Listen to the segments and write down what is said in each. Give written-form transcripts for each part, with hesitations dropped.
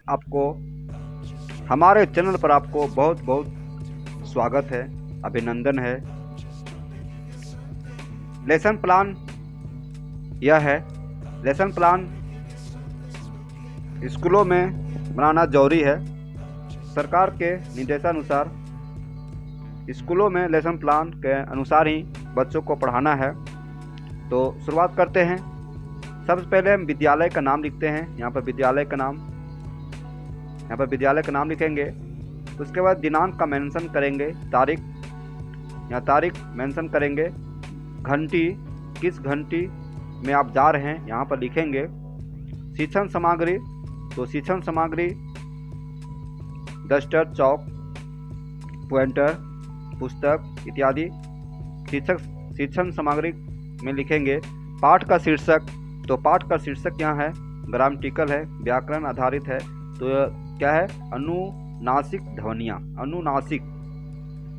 आपको हमारे चैनल पर आपको बहुत बहुत स्वागत है, अभिनंदन है। लेसन प्लान यह है, लेसन प्लान स्कूलों में बनाना जरूरी है। सरकार के निर्देशानुसार स्कूलों में लेसन प्लान के अनुसार ही बच्चों को पढ़ाना है। तो शुरुआत करते हैं। सबसे पहले हम विद्यालय का नाम लिखते हैं। यहाँ पर विद्यालय का नाम लिखेंगे। उसके बाद दिनांक का मेंशन करेंगे, तारीख, यहाँ तारीख मेंशन करेंगे। घंटी, किस घंटी में आप जा रहे हैं यहाँ पर लिखेंगे। शिक्षण सामग्री, तो शिक्षण सामग्री डस्टर, चौक, पॉइंटर, पुस्तक इत्यादि शिक्षण सामग्री में लिखेंगे। पाठ का शीर्षक, तो पाठ का शीर्षक यहाँ है ग्रामेटिकल है, व्याकरण आधारित है। तो क्या है? अनुनासिक ध्वनियाँ। अनुनासिक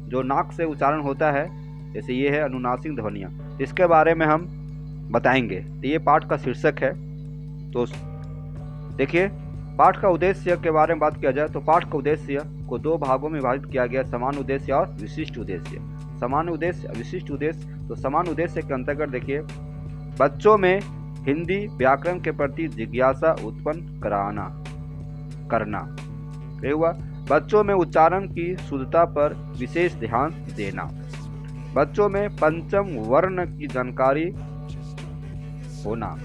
जो नाक से उच्चारण होता है, जैसे ये है अनुनासिक ध्वनियाँ, इसके बारे में हम बताएंगे। तो ये पाठ का शीर्षक है। तो देखिए, पाठ का उद्देश्य के बारे में बात किया जाए तो पाठ का उद्देश्य को दो भागों में विभाजित किया गया, सामान्य उद्देश्य और विशिष्ट उद्देश्य। सामान्य उद्देश्य, विशिष्ट उद्देश्य। तो सामान्य उद्देश्य के अंतर्गत देखिए, बच्चों में हिंदी व्याकरण के प्रति जिज्ञासा उत्पन्न करना। ये हुआ। बच्चों में उच्चारण की शुद्धता पर विशेष ध्यान देना। बच्चों में पंचम वर्ण की जानकारी होना।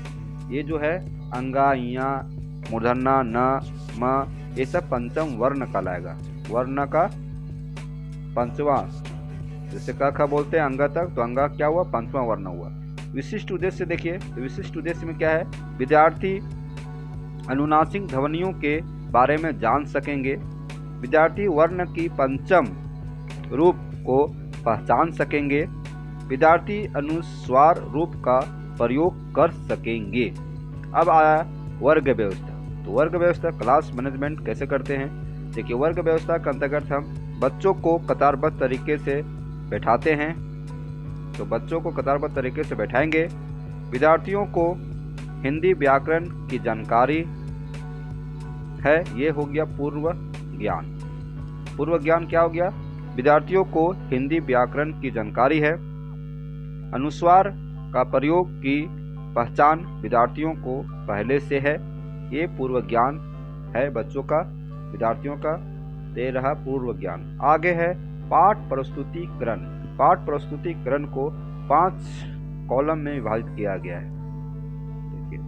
ये जो है अंगा, इया, मूर्धन्य, न, म, ये सब पंचम वर्ण कहलाएगा। वर्ण का पंचवा, जैसे क ख बोलते हैं अंगा तक, तो अंगा क्या हुआ? पंचवा वर्ण हुआ। विशिष्ट उद्देश्य देखिए, तो विशिष्ट उद्देश्य में क्या है? विद्यार्थी अनुनासिक ध्वनियों के बारे में जान सकेंगे। विद्यार्थी वर्ण की पंचम रूप को पहचान सकेंगे। विद्यार्थी अनुस्वार रूप का प्रयोग कर सकेंगे। अब आया वर्ग व्यवस्था। तो वर्ग व्यवस्था, क्लास मैनेजमेंट कैसे करते हैं? देखिए, वर्ग व्यवस्था के अंतर्गत हम बच्चों को कतारबद्ध तरीके से बैठाते हैं। तो बच्चों को कतारबद्ध तरीके से बैठाएंगे। विद्यार्थियों को हिंदी व्याकरण की जानकारी है, ये हो गया पूर्व ज्ञान। पूर्व ज्ञान क्या हो गया? विद्यार्थियों को हिंदी व्याकरण की जानकारी है। अनुस्वार का प्रयोग की पहचान विद्यार्थियों को पहले से है, ये पूर्व ज्ञान है बच्चों का, विद्यार्थियों का। दे रहा पूर्व ज्ञान। आगे है पाठ प्रस्तुतिकरण। पाठ प्रस्तुतिकरण को 5 कॉलम में विभाजित किया गया है। देखिए,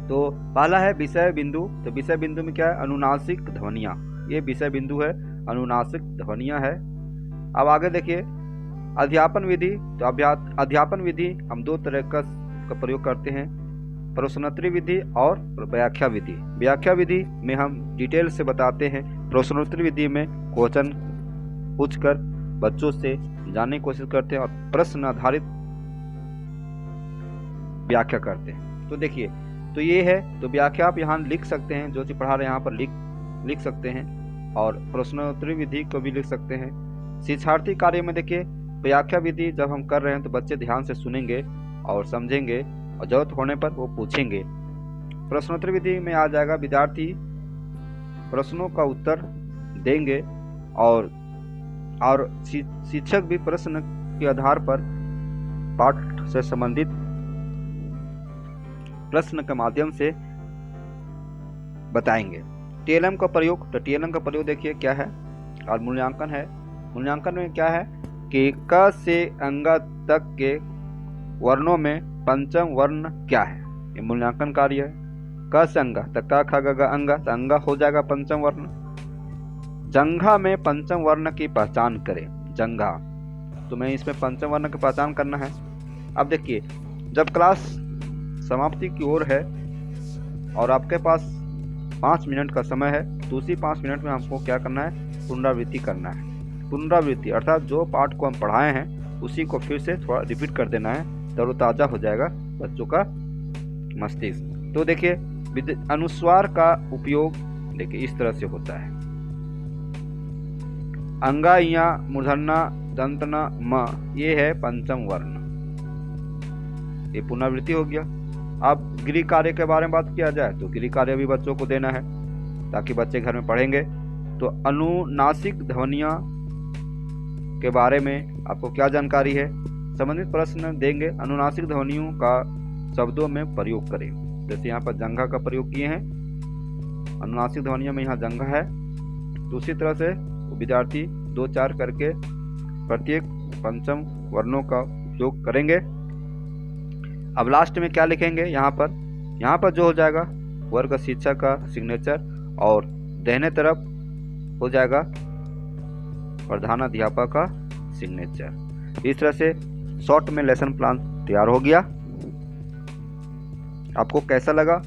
तो पहला है विषय बिंदु। तो विषय बिंदु में क्या है? अनुनासिक ध्वनियाँ। ये विषय बिंदु है, अनुनासिक ध्वनियाँ है। अब आगे देखिए, अध्यापन विधि। तो अध्यापन विधि हम 2 तरह का प्रयोग करते हैं, प्रश्नोत्तरी विधि और व्याख्या विधि। व्याख्या विधि में हम डिटेल से बताते हैं। प्रश्नोत्तरी विधि में क्वेश्चन पूछकर बच्चों से जानने की कोशिश करते हैं और प्रश्न आधारित व्याख्या करते हैं। तो देखिए, तो ये है। तो व्याख्या आप यहाँ लिख सकते हैं, जो चीज पढ़ा रहे हैं यहाँ पर लिख सकते हैं, और प्रश्नोत्तरी विधि को भी लिख सकते हैं। शिक्षार्थी कार्य में देखिए, व्याख्या विधि जब हम कर रहे हैं तो बच्चे ध्यान से सुनेंगे और समझेंगे, और जरूरत होने पर वो पूछेंगे। प्रश्नोत्तरी विधि में आ जाएगा, विद्यार्थी प्रश्नों का उत्तर देंगे और शिक्षक भी प्रश्न के आधार पर पाठ से संबंधित प्रश्न के माध्यम से बताएंगे। टीएलएम का प्रयोग। तो टीएलएम का प्रयोग देखिए क्या है, और मूल्यांकन है। मूल्यांकन में क्या है कि क से अंगा तक के वर्णों में पंचम वर्ण क्या है? ये मूल्यांकन कार्य है। क से अंगा तक, क ख ग घ अंगा, तो अंगा हो जाएगा पंचम वर्ण। जंघा में पंचम वर्ण की पहचान करें। जंघा, तो मैं इसमें पंचम वर्ण की पहचान करना है। अब देखिए, जब क्लास समाप्ति की ओर है और आपके पास 5 मिनट का समय है, तो उसी 5 मिनट में हमको क्या करना है? पुनरावृत्ति करना है। पुनरावृत्ति अर्थात जो पाठ को हम पढ़ाए हैं उसी को फिर से थोड़ा रिपीट कर देना है, तरोताजा हो जाएगा बच्चों का मस्तिष्क। तो देखिए, अनुस्वार का उपयोग देखिए इस तरह से होता है। अंगा, इया, मूर्धन्य, दंतना, म, ये है पंचम वर्ण। ये पुनरावृत्ति हो गया। अब गृह कार्य के बारे में बात किया जाए तो गृह कार्य भी बच्चों को देना है ताकि बच्चे घर में पढ़ेंगे। तो अनुनासिक ध्वनियाँ के बारे में आपको क्या जानकारी है, संबंधित प्रश्न देंगे। अनुनासिक ध्वनियों का शब्दों में प्रयोग करें। जैसे यहाँ पर जंघा का प्रयोग किए हैं, अनुनासिक ध्वनियों में यहाँ जंघा है, तो उसी तरह से विद्यार्थी 2-4 करके प्रत्येक पंचम वर्णों का उपयोग करेंगे। अब लास्ट में क्या लिखेंगे, यहाँ पर जो हो जाएगा वर्ग शिक्षक का सिग्नेचर और दाहिने तरफ हो जाएगा प्रधानाध्यापक का सिग्नेचर। इस तरह से शॉर्ट में लेसन प्लान तैयार हो गया। आपको कैसा लगा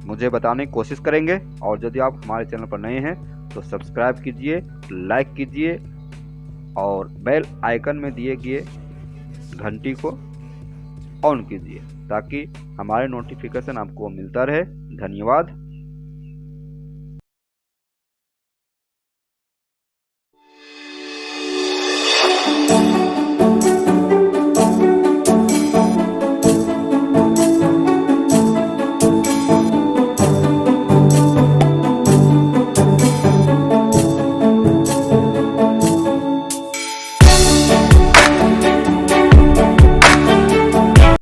मुझे बताने की कोशिश करेंगे, और यदि आप हमारे चैनल पर नए हैं तो सब्सक्राइब कीजिए, लाइक कीजिए और बेल आइकन में दिए गए घंटी को ऑन कीजिए ताकि हमारे नोटिफिकेशन आपको मिलता रहे। धन्यवाद।